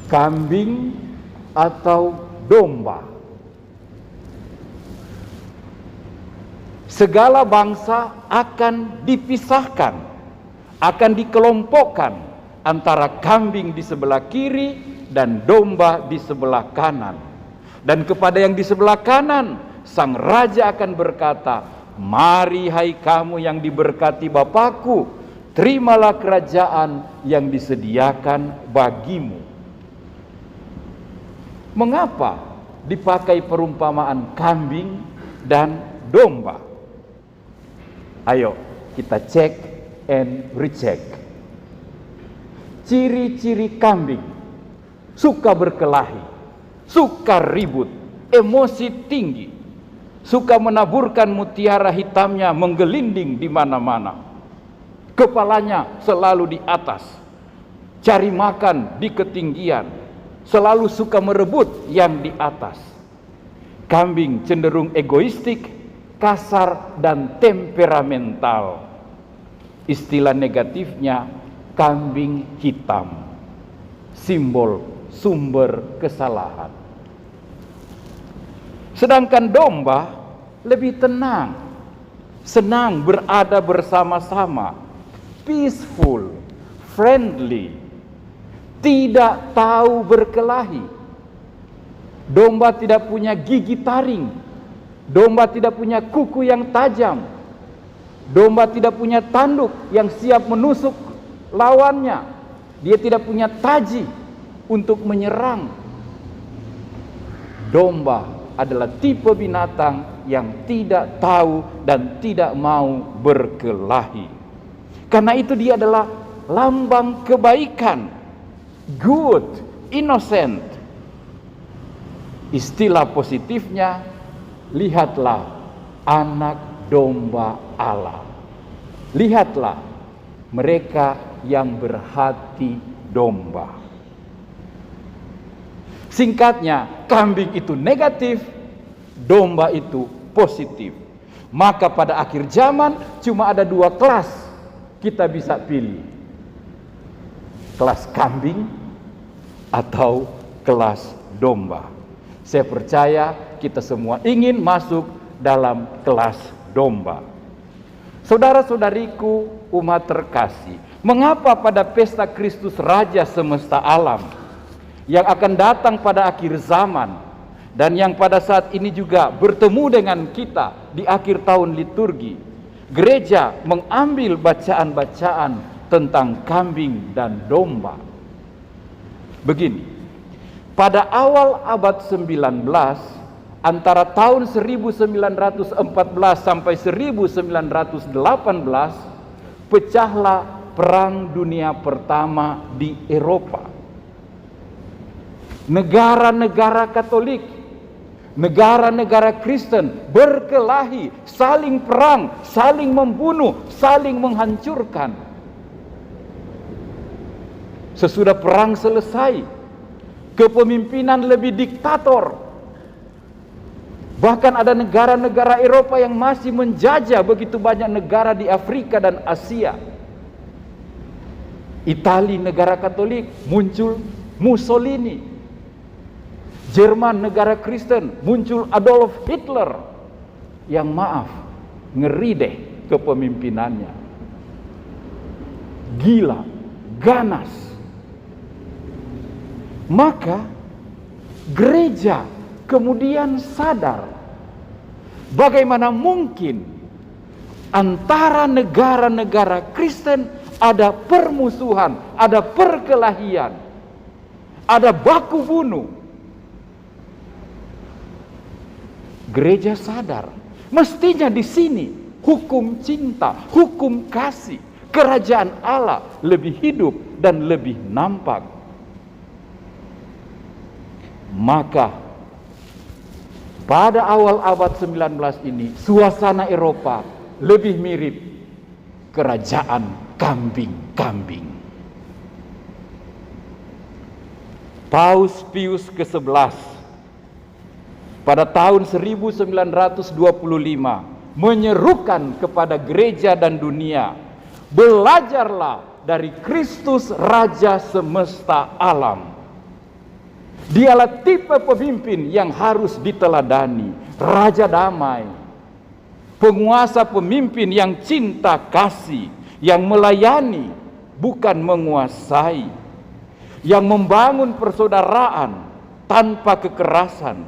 Kambing atau domba? Segala bangsa akan dipisahkan, akan dikelompokkan antara kambing di sebelah kiri dan domba di sebelah kanan. Dan kepada yang di sebelah kanan, sang raja akan berkata, "Mari hai kamu yang diberkati Bapakku, terimalah kerajaan yang disediakan bagimu." Mengapa dipakai perumpamaan kambing dan domba? Ayo kita cek and recheck. Ciri-ciri kambing: suka berkelahi, suka ribut, emosi tinggi, suka menaburkan mutiara hitamnya menggelinding di mana-mana, kepalanya selalu di atas, cari makan di ketinggian, selalu suka merebut yang di atas. Kambing cenderung egoistik, kasar, dan temperamental. Istilah negatifnya kambing hitam, simbol sumber kesalahan. Sedangkan domba lebih tenang, senang berada bersama-sama, peaceful, friendly, tidak tahu berkelahi. Domba tidak punya gigi taring, domba tidak punya kuku yang tajam, domba tidak punya tanduk yang siap menusuk lawannya, dia tidak punya taji untuk menyerang. Domba adalah tipe binatang yang tidak tahu dan tidak mau berkelahi. Karena itu dia adalah lambang kebaikan, good, innocent. Istilah positifnya, lihatlah anak domba Allah. Lihatlah mereka yang berhati domba. Singkatnya, kambing itu negatif, domba itu positif. Maka pada akhir zaman cuma ada dua kelas kita bisa pilih. Kelas kambing atau kelas domba. Saya percaya kita semua ingin masuk dalam kelas domba. Saudara-saudariku, umat terkasih, mengapa pada pesta Kristus Raja semesta alam yang akan datang pada akhir zaman dan yang pada saat ini juga bertemu dengan kita di akhir tahun liturgi, gereja mengambil bacaan-bacaan tentang kambing dan domba? Begini, pada awal abad 19, antara tahun 1914 sampai 1918, pecahlah Perang Dunia Pertama di Eropa. Negara-negara Katolik, negara-negara Kristen berkelahi, saling perang, saling membunuh, saling menghancurkan. Sesudah perang selesai, kepemimpinan lebih diktator. Bahkan ada negara-negara Eropa yang masih menjajah begitu banyak negara di Afrika dan Asia. Italia negara Katolik, muncul Mussolini. Jerman negara Kristen, muncul Adolf Hitler. Yang maaf, ngeri deh kepemimpinannya. Gila, ganas. Maka gereja kemudian sadar bagaimana mungkin antara negara-negara Kristen ada permusuhan, ada perkelahian, ada baku bunuh. Gereja sadar, mestinya di sini hukum cinta, hukum kasih, kerajaan Allah lebih hidup dan lebih nampak. Maka pada awal abad 19 ini suasana Eropa lebih mirip kerajaan kambing-kambing. Paus Pius ke-11 pada tahun 1925 menyerukan kepada gereja dan dunia, belajarlah dari Kristus Raja semesta alam. Dialah tipe pemimpin yang harus diteladani, raja damai, penguasa pemimpin yang cinta kasih, yang melayani bukan menguasai, yang membangun persaudaraan tanpa kekerasan.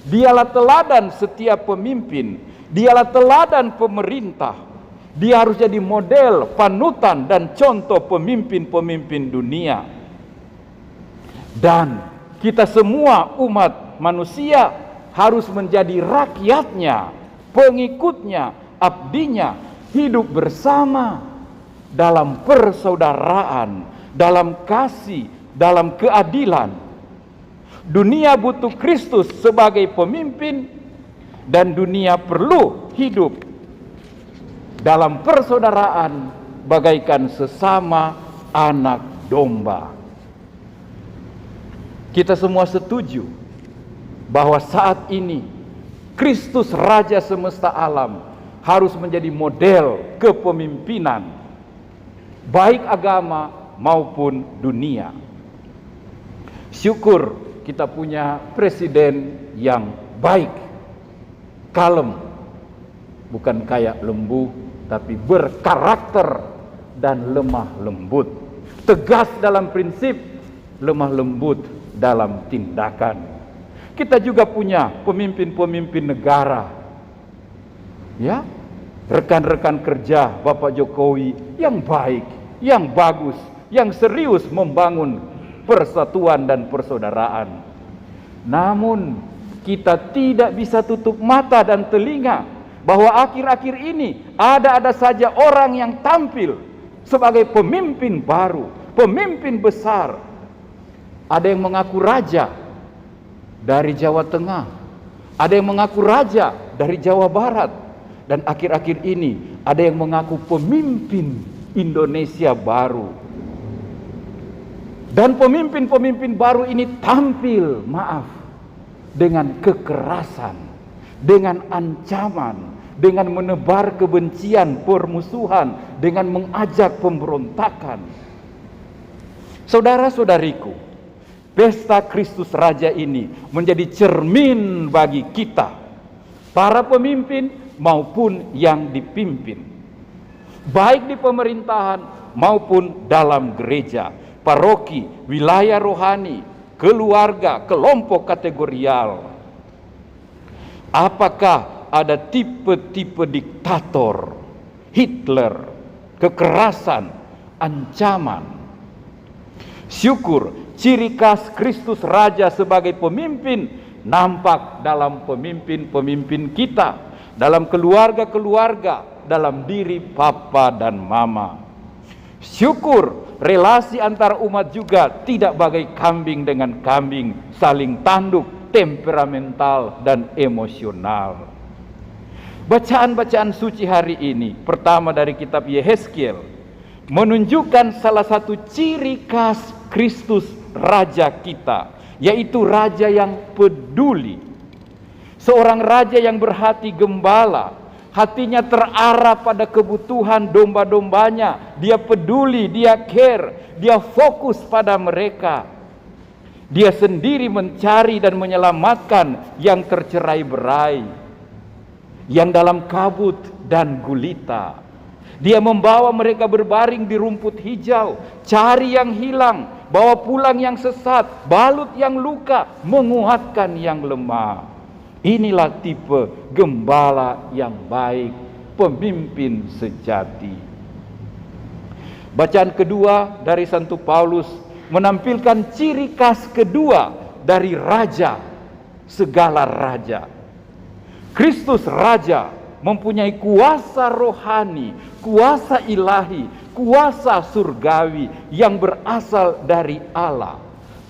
Dialah teladan setiap pemimpin, dialah teladan pemerintah. Dia harus jadi model, panutan dan contoh pemimpin-pemimpin dunia. Dan kita semua umat manusia harus menjadi rakyatnya, pengikutnya, abdinya, hidup bersama dalam persaudaraan, dalam kasih, dalam keadilan. Dunia butuh Kristus sebagai pemimpin, dan dunia perlu hidup dalam persaudaraan bagaikan sesama anak domba. Kita semua setuju bahwa saat ini Kristus Raja semesta alam harus menjadi model kepemimpinan baik agama maupun dunia. Syukur kita punya presiden yang baik, kalem, bukan kayak lembu, tapi berkarakter dan lemah lembut, tegas dalam prinsip, lemah lembut dalam tindakan. Kita juga punya pemimpin-pemimpin negara, ya, rekan-rekan kerja Bapak Jokowi yang baik, yang bagus, yang serius membangun persatuan dan persaudaraan. Namun kita tidak bisa tutup mata dan telinga bahwa akhir-akhir ini ada saja orang yang tampil sebagai pemimpin baru, pemimpin besar. Ada yang mengaku raja dari Jawa Tengah, ada yang mengaku raja dari Jawa Barat, dan akhir-akhir ini ada yang mengaku pemimpin Indonesia baru. Dan pemimpin-pemimpin baru ini tampil, dengan kekerasan, dengan ancaman, dengan menebar kebencian, permusuhan, dengan mengajak pemberontakan. Saudara-saudariku, pesta Kristus Raja ini menjadi cermin bagi kita, para pemimpin maupun yang dipimpin, baik di pemerintahan maupun dalam gereja, paroki, wilayah rohani, keluarga, kelompok kategorial. Apakah ada tipe-tipe diktator, Hitler, kekerasan, ancaman? Syukur ciri khas Kristus Raja sebagai pemimpin nampak dalam pemimpin-pemimpin kita, dalam keluarga-keluarga, dalam diri papa dan mama. Syukur relasi antar umat juga tidak bagai kambing dengan kambing, saling tanduk, temperamental dan emosional. Bacaan-bacaan suci hari ini, pertama dari kitab Yehezkiel, menunjukkan salah satu ciri khas Kristus Raja kita, yaitu raja yang peduli. Seorang raja yang berhati gembala, hatinya terarah pada kebutuhan domba-dombanya. Dia peduli, dia care, dia fokus pada mereka. Dia sendiri mencari dan menyelamatkan yang tercerai-berai, yang dalam kabut dan gulita. Dia membawa mereka berbaring di rumput hijau, cari yang hilang, bawa pulang yang sesat, balut yang luka, menguatkan yang lemah. Inilah tipe gembala yang baik, pemimpin sejati. Bacaan kedua dari Santo Paulus menampilkan ciri khas kedua dari raja, segala raja. Kristus Raja mempunyai kuasa rohani, kuasa ilahi, kuasa surgawi yang berasal dari Allah.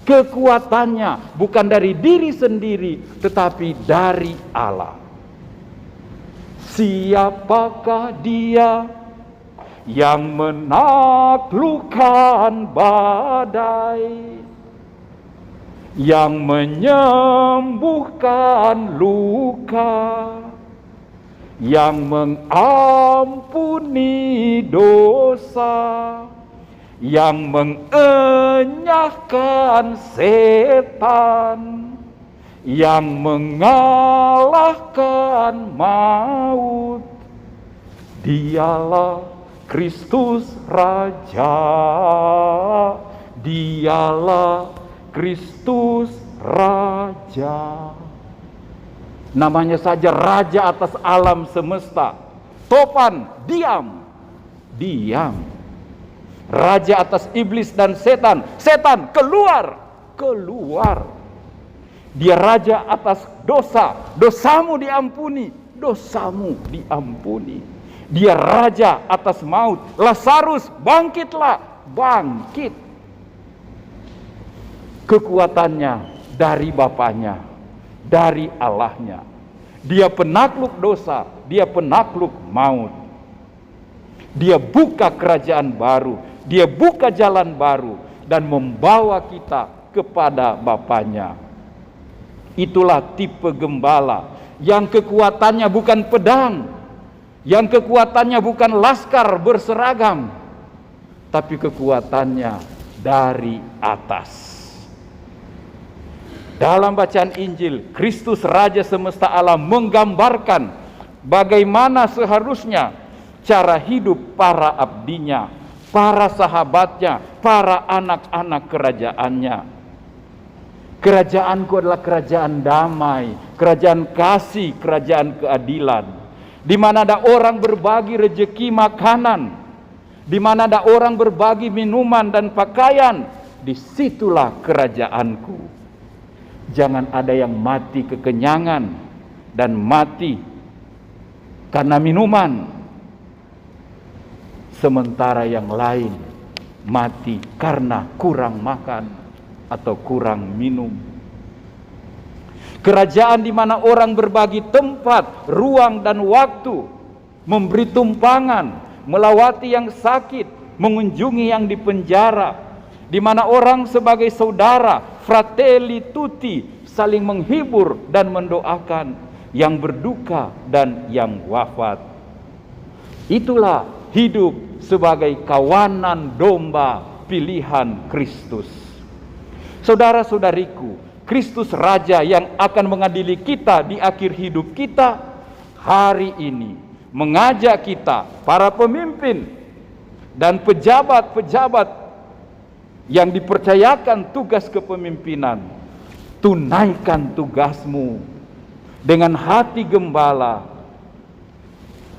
Kekuatannya bukan dari diri sendiri, tetapi dari Allah. Siapakah dia yang menaklukkan badai, yang menyembuhkan luka, yang mengampuni dosa, yang mengenyangkan menyahkan setan, yang mengalahkan maut. Dialah Kristus Raja, dialah Kristus Raja. Namanya saja Raja atas alam semesta. Topan, diam. Diam. Raja atas iblis dan setan. Setan, keluar. Keluar. Dia raja atas dosa. Dosamu diampuni. Dosamu diampuni. Dia raja atas maut. Lazarus, bangkitlah. Bangkit. Kekuatannya dari Bapaknya, dari Allahnya. Dia penakluk dosa, dia penakluk maut. Dia buka kerajaan baru, dia buka jalan baru dan membawa kita kepada Bapaknya. Itulah tipe gembala yang kekuatannya bukan pedang, yang kekuatannya bukan laskar berseragam, tapi kekuatannya dari atas. Dalam bacaan Injil, Kristus Raja semesta alam menggambarkan bagaimana seharusnya cara hidup para abdinya, para sahabatnya, para anak-anak kerajaannya. Kerajaanku adalah kerajaan damai, kerajaan kasih, kerajaan keadilan, di mana ada orang berbagi rejeki makanan, di mana ada orang berbagi minuman dan pakaian. Disitulah kerajaanku. Jangan ada yang mati kekenyangan dan mati karena minuman, sementara yang lain mati karena kurang makan atau kurang minum. Kerajaan di mana orang berbagi tempat, ruang dan waktu, memberi tumpangan, melawati yang sakit, mengunjungi yang dipenjara, di mana orang sebagai saudara, fratelli tutti, saling menghibur dan mendoakan yang berduka dan yang wafat. Itulah hidup sebagai kawanan domba pilihan Kristus. Saudara-saudariku, Kristus Raja yang akan mengadili kita di akhir hidup kita hari ini mengajak kita, para pemimpin dan pejabat-pejabat yang dipercayakan tugas kepemimpinan, tunaikan tugasmu dengan hati gembala,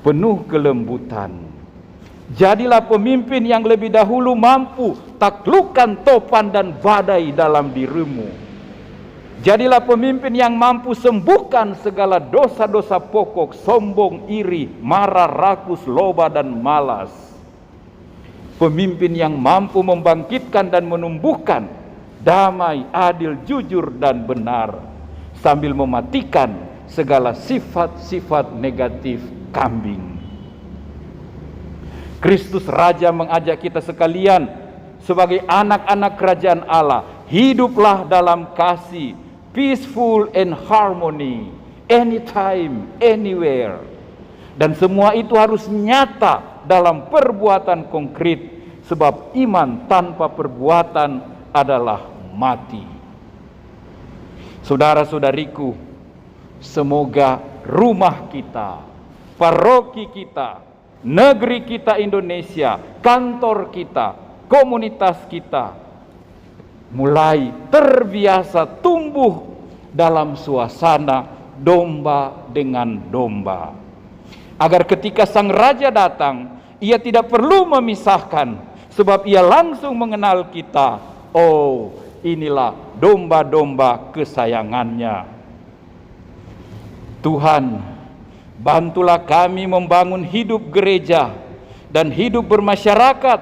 penuh kelembutan. Jadilah pemimpin yang lebih dahulu mampu taklukkan topan dan badai dalam dirimu. Jadilah pemimpin yang mampu sembuhkan segala dosa-dosa pokok, sombong, iri, marah, rakus, loba, dan malas. Pemimpin yang mampu membangkitkan dan menumbuhkan damai, adil, jujur, dan benar, sambil mematikan segala sifat-sifat negatif kambing. Kristus Raja mengajak kita sekalian sebagai anak-anak kerajaan Allah, hiduplah dalam kasih, peaceful and harmony, anytime, anywhere. Dan semua itu harus nyata dalam perbuatan konkret, sebab iman tanpa perbuatan adalah mati. Saudara-saudariku, semoga rumah kita, paroki kita, negeri kita Indonesia, kantor kita, komunitas kita mulai terbiasa tumbuh dalam suasana domba dengan domba. Agar ketika sang raja datang, ia tidak perlu memisahkan, sebab ia langsung mengenal kita. Oh, inilah domba-domba kesayangannya. Tuhan, bantulah kami membangun hidup gereja dan hidup bermasyarakat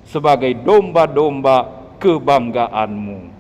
sebagai domba-domba kebanggaan-Mu.